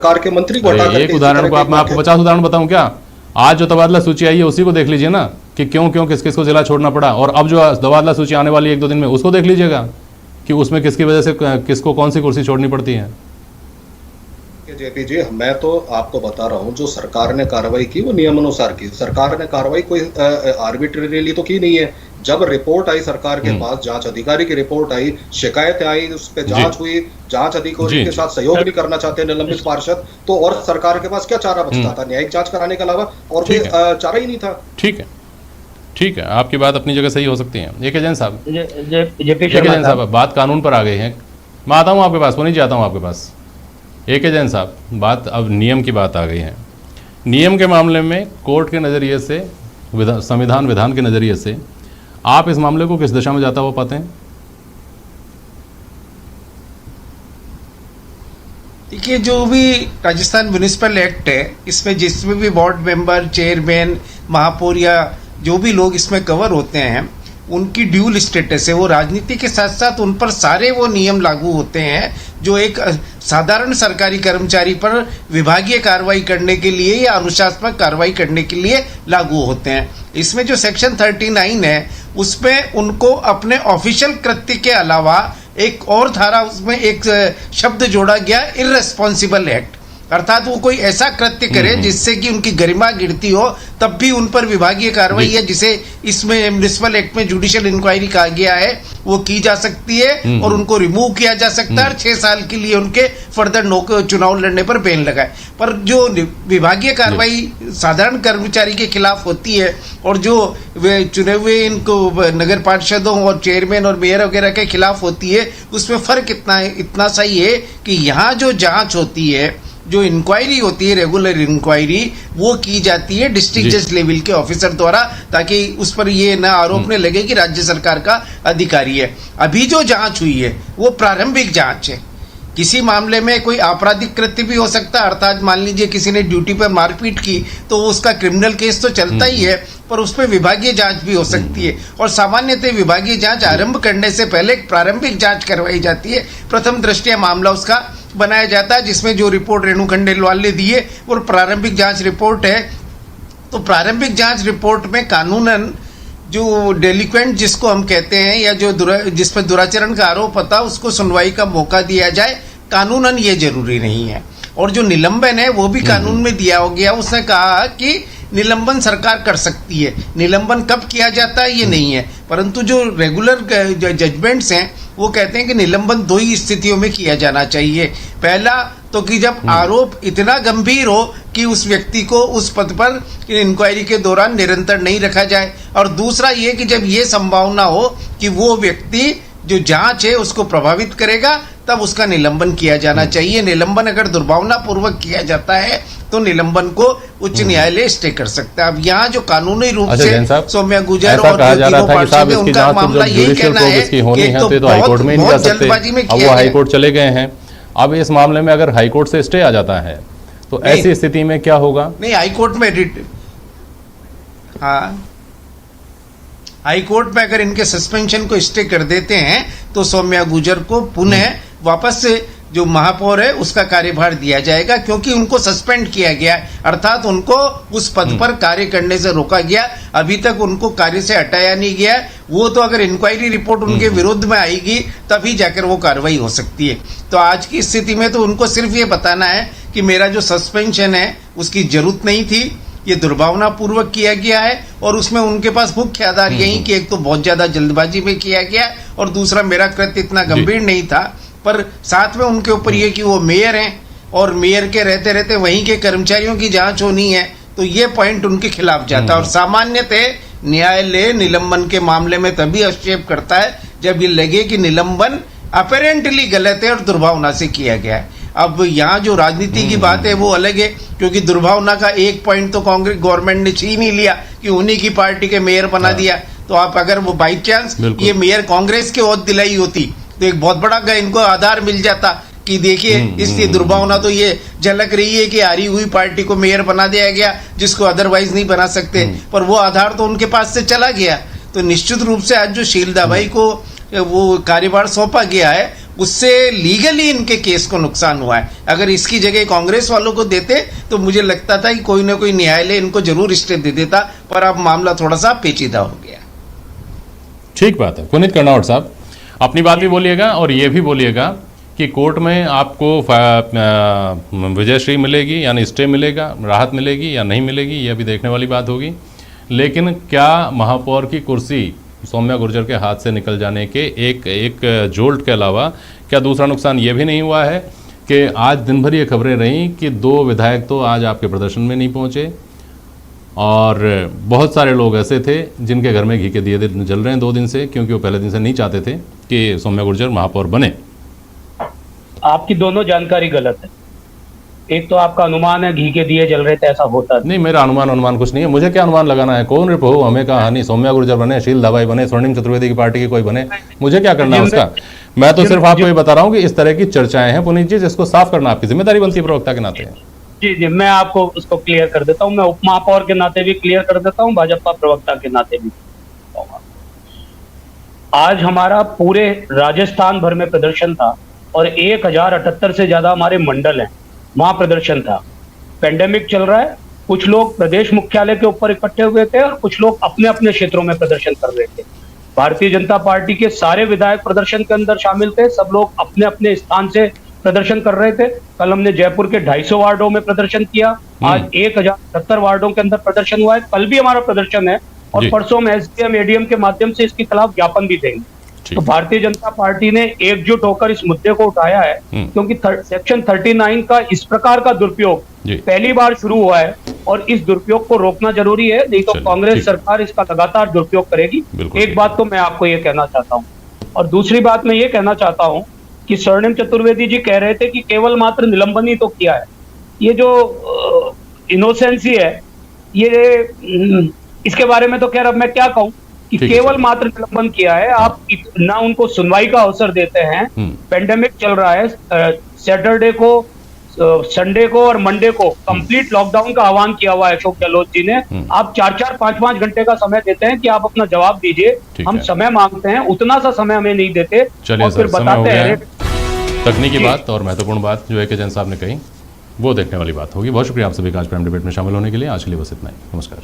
सरकार के मंत्री को हटा करके एक उदाहरण को मैं आपको 50 उदाहरण बताऊं क्या? आज जो तबादला सूची आई है उसी को देख लीजिए ना, कि क्यों क्यों किस किस को जिला छोड़ना पड़ा, और अब जो तबादला सूची आने वाली 1-2 दिन में उसको देख लीजिएगा कि उसमें किसकी वजह से किसको कौन सी कुर्सी छोड़नी पड़ती है। जेपी जी, मैं तो आपको बता रहा हूं, जो सरकार ने कार्रवाई की वो नियमानुसार की। सरकार ने कार्रवाई कोई आर्बिट्रेरीली तो की नहीं है। जब रिपोर्ट आई सरकार के पास, जांच अधिकारी की रिपोर्ट आई, शिकायतें आई, उस पर जांच हुई, जांच अधिकारी के साथ सहयोग नहीं करना चाहते निलंबित पार्षद, तो और सरकार के पास क्या चारा बचता था? न्यायिक जांच कराने के अलावा और कोई चारा ही नहीं था। ठीक है, ठीक है, आपकी बात अपनी जगह सही हो सकती है। एक एजेंट साहब, एजेंट साहब बात कानून पर आ गई है। मैं आता हूँ आपके पास, वो नहीं जाता हूँ आपके पास। एक एजेंट साहब, बात अब नियम की बात आ गई है। नियम के मामले में कोर्ट के नज़रिए से, संविधान विधान के नज़रिए से आप इस मामले को किस दिशा में जाता हुआ पाते हैं? देखिए, जो भी राजस्थान म्युनिसिपल एक्ट है, इसमें जिसमें भी वार्ड मेंबर, चेयरमैन, महापौर या जो भी लोग इसमें कवर होते हैं, उनकी ड्यूल स्टेटस है। वो राजनीति के साथ साथ उन पर सारे वो नियम लागू होते हैं जो एक साधारण सरकारी कर्मचारी पर विभागीय कार्रवाई करने के लिए या अनुशासनात्मक कार्रवाई करने के लिए लागू होते हैं। इसमें जो सेक्शन 39 है, उसमें उनको अपने ऑफिशियल कृत्य के अलावा एक और धारा, उसमें एक शब्द जोड़ा गया, इररेस्पॉन्सिबल एक्ट, अर्थात वो कोई ऐसा कृत्य करे जिससे कि उनकी गरिमा गिरती हो, तब भी उन पर विभागीय कार्रवाई है, जिसे इसमें म्युनिसिपल एक्ट में जुडिशियल इंक्वायरी कहा गया है, वो की जा सकती है और उनको रिमूव किया जा सकता है और 6 साल के लिए उनके फर्दर चुनाव लड़ने पर बैन लगाए। पर जो विभागीय कार्रवाई साधारण कर्मचारी के खिलाफ होती है और जो वे चुने हुए इनको नगर पार्षदों और चेयरमैन और मेयर वगैरह के खिलाफ होती है, उसमें फर्क इतना है, इतना सही है कि यहाँ जो जांच होती है, जो इंक्वायरी होती है, रेगुलर इंक्वायरी, वो की जाती है डिस्ट्रिक्ट जज लेवल के ऑफिसर द्वारा, ताकि उस पर ये न आरोप न लगे कि राज्य सरकार का अधिकारी है। अभी जो जांच हुई है वो प्रारंभिक जांच है। किसी मामले में कोई आपराधिक कृत्य भी हो सकता है, अर्थात मान लीजिए किसी ने ड्यूटी पर मारपीट की तो उसका क्रिमिनल केस तो चलता ही है, पर उस पर विभागीय जांच भी हो सकती है। और सामान्यतः विभागीय जांच आरंभ करने से पहले एक प्रारंभिक जांच करवाई जाती है। प्रथम दृष्टया मामला उसका बनाया जाता है, जिसमें जो रिपोर्ट रेणु खंडेलवाल ने दी है वो प्रारंभिक जांच रिपोर्ट है। तो प्रारंभिक जांच रिपोर्ट में कानूनन जो डेलिक्वेंट जिसको हम कहते हैं, या जो जिस पर दुराचरण का आरोप होता है, उसको सुनवाई का मौका दिया जाए, कानूनन ये जरूरी नहीं है। और जो निलंबन है वो भी कानून में दिया हो गया। उसने कहा कि निलंबन सरकार कर सकती है, निलंबन कब किया जाता है ये नहीं है, परंतु जो रेगुलर जजमेंट्स हैं वो कहते हैं कि निलंबन 2 ही स्थितियों में किया जाना चाहिए। पहला तो कि जब आरोप इतना गंभीर हो कि उस व्यक्ति को उस पद पर इंक्वायरी के दौरान निरंतर नहीं रखा जाए, और दूसरा ये कि जब ये संभावना हो कि वो व्यक्ति जो जांच है उसको प्रभावित करेगा, तब उसका निलंबन किया जाना चाहिए। निलंबन अगर दुर्भावनापूर्वक किया जाता है तो निलंबन को उच्च न्यायालय स्टे कर सकता है। अब यहाँ जो कानूनी रूप से सौम्या गुजर और तीनों पार्षद, उनका मामला यही कहना है कि तो बहुत जल्दबाजी में किया, वो हाईकोर्ट चले गए हैं। अब इस मामले में अगर हाईकोर्ट से स्टे आ जाता है तो ऐसी स्थिति में क्या होगा? नहीं, हाईकोर्ट में हाईकोर्ट में अगर इनके सस्पेंशन को स्टे कर देते हैं तो सौम्या गुजर को पुनः वापस से जो महापौर है उसका कार्यभार दिया जाएगा, क्योंकि उनको सस्पेंड किया गया, अर्थात उनको उस पद पर कार्य करने से रोका गया। अभी तक उनको कार्य से हटाया नहीं गया। वो तो अगर इंक्वायरी रिपोर्ट उनके विरुद्ध में आएगी तभी जाकर वो कार्रवाई हो सकती है। तो आज की स्थिति में तो उनको सिर्फ ये बताना है कि मेरा जो सस्पेंशन है उसकी जरूरत नहीं थी, ये दुर्भावनापूर्वक किया गया है, और उसमें उनके पास मुख्य आधार यही कि एक तो बहुत ज्यादा जल्दबाजी में किया गया और दूसरा मेरा कृत्य इतना गंभीर नहीं था। पर साथ में उनके ऊपर ये कि वो मेयर हैं और मेयर के रहते रहते वहीं के कर्मचारियों की जांच होनी है, तो ये पॉइंट उनके खिलाफ जाता है। और सामान्यतः न्यायालय निलंबन के मामले में तभी हस्तक्षेप करता है जब ये लगे कि निलंबन अपेरेंटली गलत है और दुर्भावना से किया गया है। अब यहाँ जो राजनीति की बात है वो अलग है, क्योंकि दुर्भावना का एक पॉइंट तो कांग्रेस गवर्नमेंट ने छीन ही लिया कि उन्हीं की पार्टी के मेयर बना दिया। तो आप अगर वो बाई चांस ये मेयर कांग्रेस के ओहद दिलाई होती तो एक बहुत बड़ा इनको आधार मिल जाता कि देखिए इसलिए दुर्भावना तो ये झलक रही है कि हारी हुई पार्टी को मेयर बना दिया गया जिसको अदरवाइज नहीं बना सकते, पर वो आधार तो उनके पास से चला गया। तो निश्चित रूप से आज जो शीलदा भाई को वो कार्यभार सौंपा गया है उससे लीगली इनके केस को नुकसान हुआ है। अगर इसकी जगह कांग्रेस वालों को देते तो मुझे लगता था कि कोई ना कोई न्यायालय इनको जरूर स्टे दे देता, पर अब मामला थोड़ा सा पेचीदा हो गया। ठीक बात है। पुनीत कर्नावट साहब, अपनी बात भी बोलिएगा और ये भी बोलिएगा कि कोर्ट में आपको विजयश्री मिलेगी यानी स्टे मिलेगा, राहत मिलेगी या नहीं मिलेगी, ये भी देखने वाली बात होगी। लेकिन क्या महापौर की कुर्सी सौम्या गुर्जर के हाथ से निकल जाने के एक जोल्ट के अलावा क्या दूसरा नुकसान ये भी नहीं हुआ है कि आज दिन भर ये खबरें रहीं कि 2 विधायक तो आज आपके प्रदर्शन में नहीं पहुंचे और बहुत सारे लोग ऐसे थे जिनके घर में घी के दिए जल रहे हैं 2 दिन से, क्योंकि वो पहले दिन से नहीं चाहते थे कि सौम्या गुर्जर महापौर बने। आपकी दोनों जानकारी गलत है। एक तो आपका अनुमान है घी के दिए जल रहे थे, ऐसा होता नहीं। मेरा अनुमान कुछ नहीं है। मुझे क्या अनुमान लगाना है? कौन रिप हो हमें कहानी, सौम्या गुर्जर बने, शील दवाई बने, स्वर्णिम चतुर्वेदी की पार्टी की कोई बने, मुझे क्या करना है उसका? मैं तो सिर्फ आपको ये बता रहा हूँ कि इस तरह की चर्चाएं हैं पुनीत जी, जिसको साफ करना आपकी जिम्मेदारी बनती है प्रवक्ता के नाते। जी, मैं आपको उसको क्लियर कर देता हूँ। मैं उप महापौर के नाते भी क्लियर कर देता हूँ, भाजपा प्रवक्ता के नाते भी। आज हमारा पूरे राजस्थान भर में प्रदर्शन था और 1078 से ज्यादा हमारे मंडल हैं, वहां प्रदर्शन था। पेंडेमिक चल रहा है, कुछ लोग प्रदेश मुख्यालय के ऊपर इकट्ठे हुए थे और कुछ लोग अपने अपने क्षेत्रों में प्रदर्शन कर रहे थे। भारतीय जनता पार्टी के सारे विधायक प्रदर्शन के अंदर शामिल थे, सब लोग अपने अपने स्थान से प्रदर्शन कर रहे थे। कल हमने जयपुर के 250 वार्डों में प्रदर्शन किया, आज 1078 वार्डों के अंदर प्रदर्शन हुआ है। कल भी हमारा प्रदर्शन है और परसों में एसडीएम एडीएम के माध्यम से इसके खिलाफ ज्ञापन भी देंगे। तो भारतीय जनता पार्टी ने एकजुट होकर इस मुद्दे को उठाया है, क्योंकि सेक्शन 39 का इस प्रकार का दुरुपयोग पहली बार शुरू हुआ है और इस दुरुपयोग को रोकना जरूरी है, नहीं तो कांग्रेस सरकार इसका लगातार दुरुपयोग करेगी। एक बात तो मैं आपको ये कहना चाहता हूँ और दूसरी बात मैं ये कहना चाहता हूँ कि स्वर्णिम चतुर्वेदी जी कह रहे थे कि केवल मात्र निलंबन ही तो किया है। ये जो इनोसेंसी है, ये इसके बारे में तो खैर अब मैं क्या कहूँ कि केवल मात्र निलंबन किया है। आप ना उनको सुनवाई का अवसर देते हैं। पेंडेमिक चल रहा है, सैटरडे को, संडे को और मंडे को कंप्लीट लॉकडाउन का आह्वान किया हुआ है अशोक गहलोत जी ने। आप 4-4, 5-5 घंटे का समय देते हैं कि आप अपना जवाब दीजिए। हम समय मांगते हैं, उतना सा समय हमें नहीं देते और फिर बताते हैं। तकनीकी बात और महत्वपूर्ण बात जो AK जैन साहब ने कही, वो देखने वाली बात होगी। बहुत शुक्रिया आप सभी का आज प्राइम डिबेट में शामिल होने के लिए। आज के लिए बस इतना ही। नमस्कार।